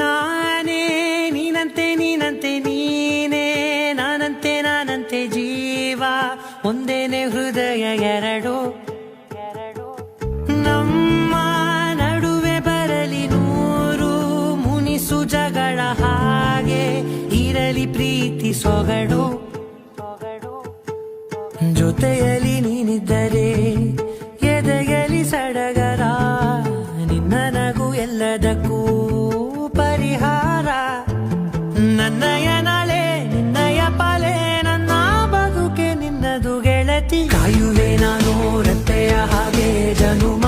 ನಾನೇ ನೀನಂತೆ ನೀನಂತೆ ನೀನೇ ನಾನಂತೆ ನಾನಂತೆ ಜೀವ ಒಂದೇನೆ ಹೃದಯ ಎರಡು ನಮ್ಮ ನಡುವೆ ಬರಲಿ ನೂರು ಮುನಿಸು ಜಗಳ ಹಾಗೆ ಇರಲಿ ಪ್ರೀತಿ ಸೊಗಡು ಜೊತೆಯಲ್ಲಿ ನೀನಿದ್ದರೆ ಎದೆಯಲಿ ಸಡಗರ ನಿನ್ನ ನಗು ಎಲ್ಲದಕ್ಕೂ ಪರಿಹಾರ ನನ್ನಯ ನಾಳೆ ನಿನ್ನಯ ಪಾಲೆ ನನ್ನ ಬದುಕೆ ನಿನ್ನದು ಗೆಳತಿ ಕಾಯುವೆ ನಾನು ರತ್ತೆಯ ಹಾಗೆ ಜನುಮ